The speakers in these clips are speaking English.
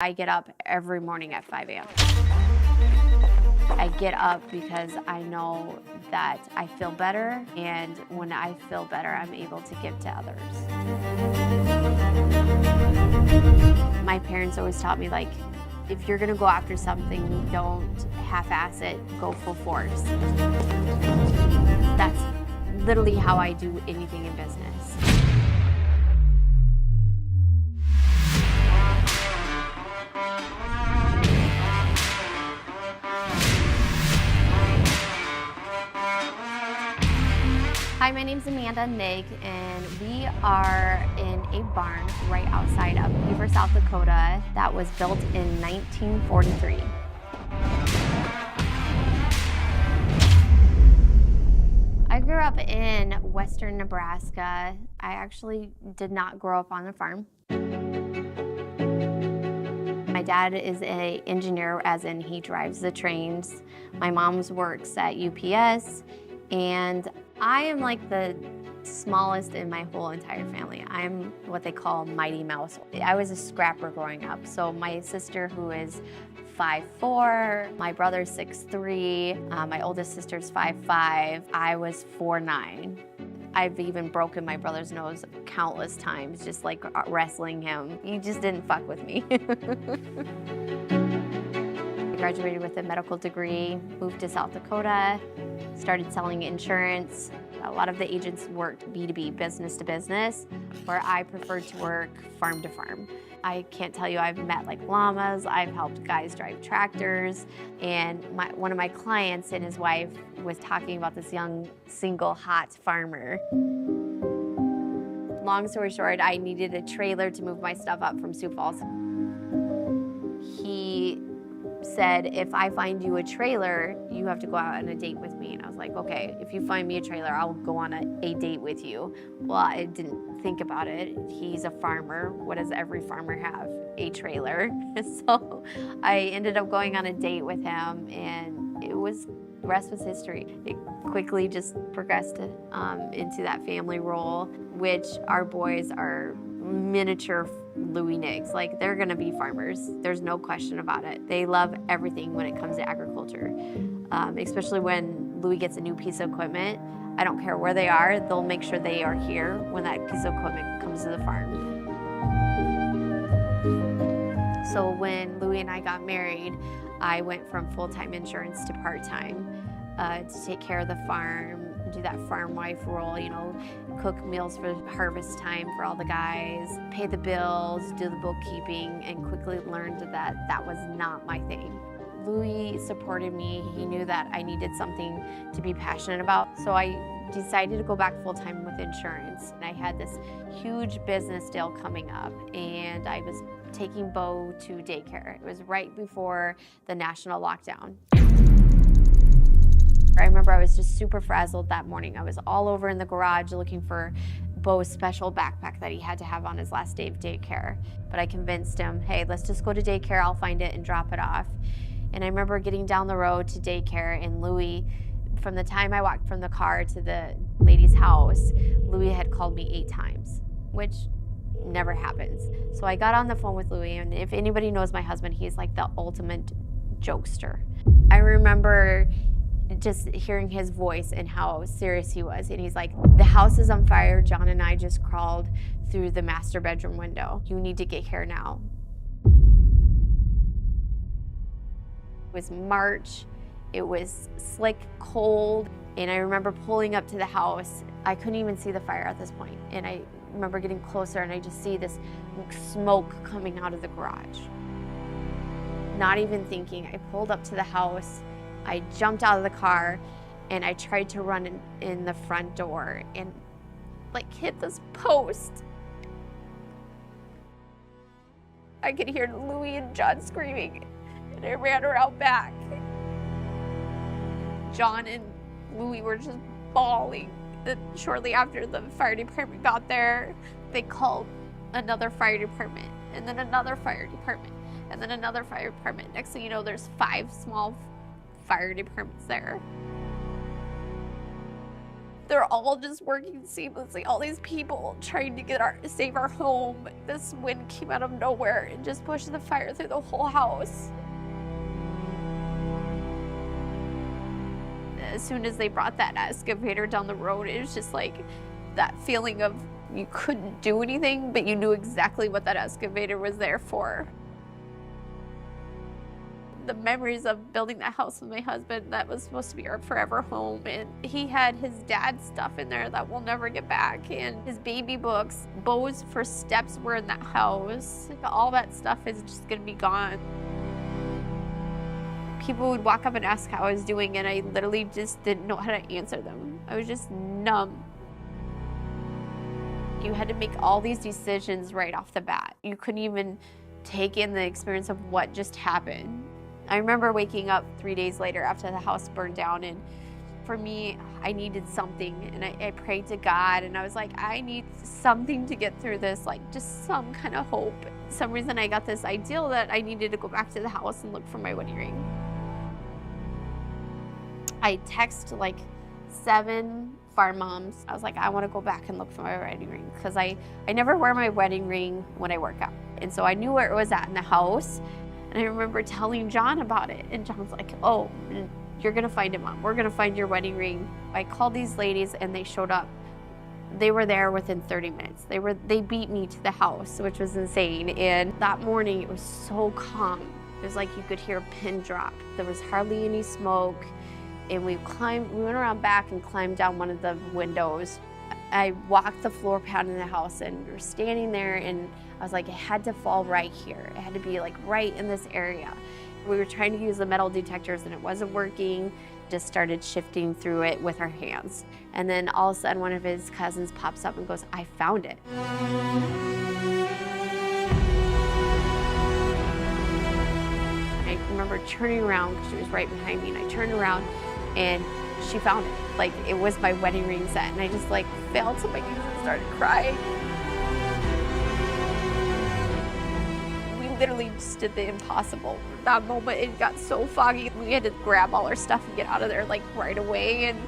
I get up every morning at 5 a.m. I get up because I know that I feel better, and when I feel better, I'm able to give to others. My parents always taught me, like, if you're gonna go after something, don't half-ass it, go full force. That's literally how I do anything in business. Hi, my name's Amanda Nig, and we are in a barn right outside of Beaver, South Dakota that was built in 1943. I grew up in western Nebraska. I actually did not grow up on a farm. My dad is an engineer, as in he drives the trains. My mom works at UPS, and I am like the smallest in my whole entire family. I'm what they call Mighty Mouse. I was a scrapper growing up. So my sister, who is 5'4", my brother's 6'3", my oldest sister's 5'5", I was 4'9". I've even broken my brother's nose countless times, just like wrestling him. He just didn't fuck with me. I graduated with a medical degree, moved to South Dakota, started selling insurance. A lot of the agents worked B2B, business to business, where I preferred to work farm to farm. I can't tell you, I've met like llamas, I've helped guys drive tractors, and one of my clients and his wife was talking about this young, single, hot farmer. Long story short, I needed a trailer to move my stuff up from Sioux Falls. He said, if I find you a trailer, you have to go out on a date with me. And I was like, okay, if you find me a trailer, I'll go on a date with you. Well, I didn't think about it. He's a farmer. What does every farmer have? A trailer. So I ended up going on a date with him, and the rest was history. It quickly just progressed into that family role, which our boys are miniature Louis Niggs. Like, they're gonna be farmers. There's no question about it. They love everything when it comes to agriculture, especially when Louis gets a new piece of equipment. I don't care where they are, they'll make sure they are here when that piece of equipment comes to the farm. So when Louis and I got married, I went from full-time insurance to part-time to take care of the farm, do that farm wife role, you know, cook meals for harvest time for all the guys, pay the bills, do the bookkeeping, and quickly learned that that was not my thing. Louis supported me. He knew that I needed something to be passionate about, so I decided to go back full-time with insurance. And I had this huge business deal coming up, and I was taking Bo to daycare. It was right before the national lockdown. I remember I was just super frazzled that morning. I was all over in the garage looking for Bo's special backpack that he had to have on his last day of daycare. But I convinced him, hey, let's just go to daycare, I'll find it and drop it off. And I remember getting down the road to daycare, and Louis, from the time I walked from the car to the lady's house, Louis had called me 8 times, which never happens. So I got on the phone with Louis, and if anybody knows my husband, he's like the ultimate jokester. I remember just hearing his voice and how serious he was. And he's like, the house is on fire. John and I just crawled through the master bedroom window. You need to get here now. It was March. It was slick, cold. And I remember pulling up to the house. I couldn't even see the fire at this point. And I remember getting closer, and I just see this smoke coming out of the garage. Not even thinking, I pulled up to the house. I jumped out of the car, and I tried to run in the front door and like hit this post. I could hear Louis and John screaming, and I ran around back. John and Louis were just bawling. And shortly after the fire department got there, they called another fire department, and then another fire department, and then another fire department. Next thing you know, there's 5 small fire departments there. They're all just working seamlessly. All these people trying to save our home. This wind came out of nowhere and just pushed the fire through the whole house. As soon as they brought that excavator down the road, it was just like that feeling of you couldn't do anything, but you knew exactly what that excavator was there for. The memories of building that house with my husband, that was supposed to be our forever home, and he had his dad's stuff in there that we'll never get back, and his baby books, bows for steps were in that house. All that stuff is just gonna be gone. People would walk up and ask how I was doing, and I literally just didn't know how to answer them. I was just numb. You had to make all these decisions right off the bat. You couldn't even take in the experience of what just happened. I remember waking up 3 days later after the house burned down, and for me, I needed something, and I prayed to God, and I was like, I need something to get through this, like just some kind of hope. For some reason I got this ideal that I needed to go back to the house and look for my wedding ring. I texted like 7 farm moms. I was like, I want to go back and look for my wedding ring, because I never wear my wedding ring when I work out. And so I knew where it was at in the house. And I remember telling John about it, and John's like, oh, you're gonna find it, Mom. We're gonna find your wedding ring. I called these ladies and they showed up. They were there within 30 minutes. They beat me to the house, which was insane. And that morning it was so calm. It was like you could hear a pin drop. There was hardly any smoke. And we went around back and climbed down one of the windows. I walked the floor pad in the house, and we were standing there, and I was like, it had to fall right here. It had to be like right in this area. We were trying to use the metal detectors and it wasn't working. Just started shifting through it with our hands. And then all of a sudden one of his cousins pops up and goes, I found it. I remember turning around because she was right behind me, and I turned around and she found it. Like, it was my wedding ring set, and I just like fell to my knees and started crying. We literally just did the impossible. That moment, it got so foggy, we had to grab all our stuff and get out of there like right away, and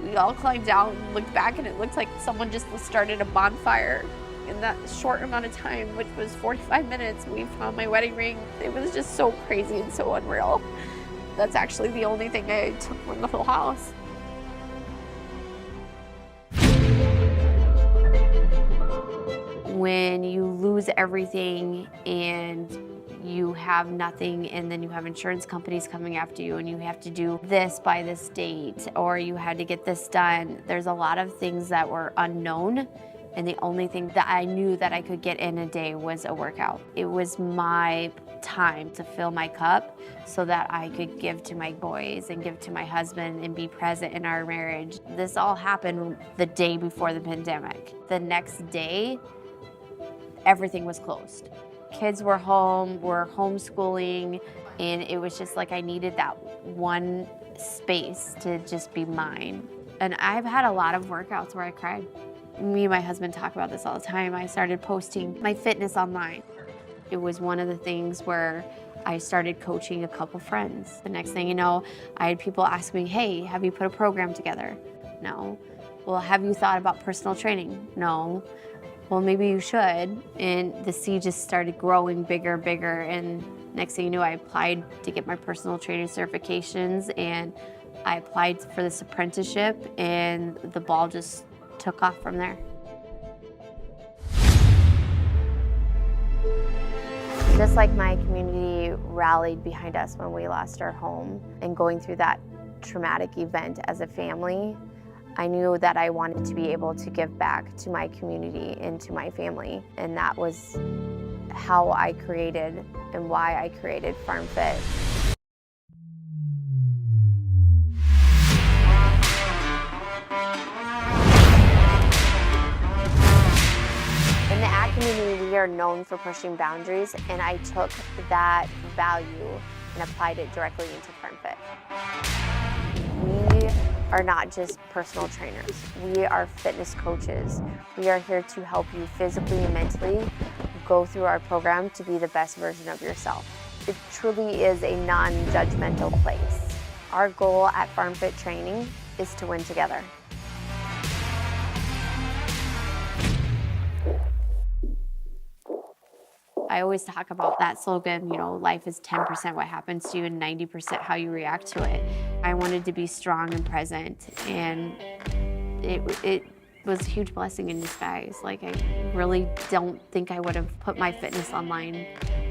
we all climbed out and looked back, and it looked like someone just started a bonfire. In that short amount of time, which was 45 minutes, we found my wedding ring. It was just so crazy and so unreal. That's actually the only thing I took from the whole house. When you lose everything and you have nothing, and then you have insurance companies coming after you, and you have to do this by this date, or you had to get this done, there's a lot of things that were unknown. And the only thing that I knew that I could get in a day was a workout. It was my time to fill my cup so that I could give to my boys and give to my husband and be present in our marriage. This all happened the day before the pandemic. The next day, everything was closed. Kids were home, we're homeschooling, and it was just like I needed that one space to just be mine. And I've had a lot of workouts where I cried. Me and my husband talk about this all the time. I started posting my fitness online. It was one of the things where I started coaching a couple friends. The next thing you know, I had people ask me, hey, have you put a program together? No. Well, have you thought about personal training? No. Well, maybe you should. And the seed just started growing bigger, and next thing you knew, I applied to get my personal training certifications, and I applied for this apprenticeship, and the ball just took off from there. Just like my community rallied behind us when we lost our home and going through that traumatic event as a family, I knew that I wanted to be able to give back to my community and to my family. And that was how I created and why I created FarmFit. In the ag community, we are known for pushing boundaries, and I took that value and applied it directly into FarmFit. We are not just personal trainers. We are fitness coaches. We are here to help you physically and mentally go through our program to be the best version of yourself. It truly is a non-judgmental place. Our goal at FarmFit Training is to win together. I always talk about that slogan, life is 10% what happens to you and 90% how you react to it. I wanted to be strong and present, and it was a huge blessing in disguise. Like, I really don't think I would have put my fitness online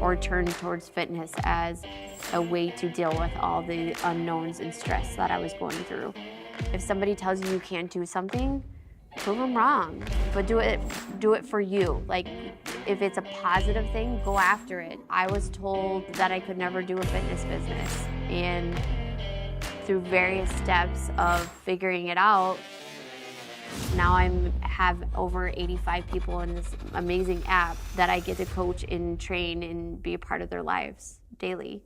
or turned towards fitness as a way to deal with all the unknowns and stress that I was going through. If somebody tells you you can't do something, prove them wrong, but do it for you. Like, if it's a positive thing, go after it. I was told that I could never do a fitness business, and through various steps of figuring it out, now I have over 85 people in this amazing app that I get to coach and train and be a part of their lives daily.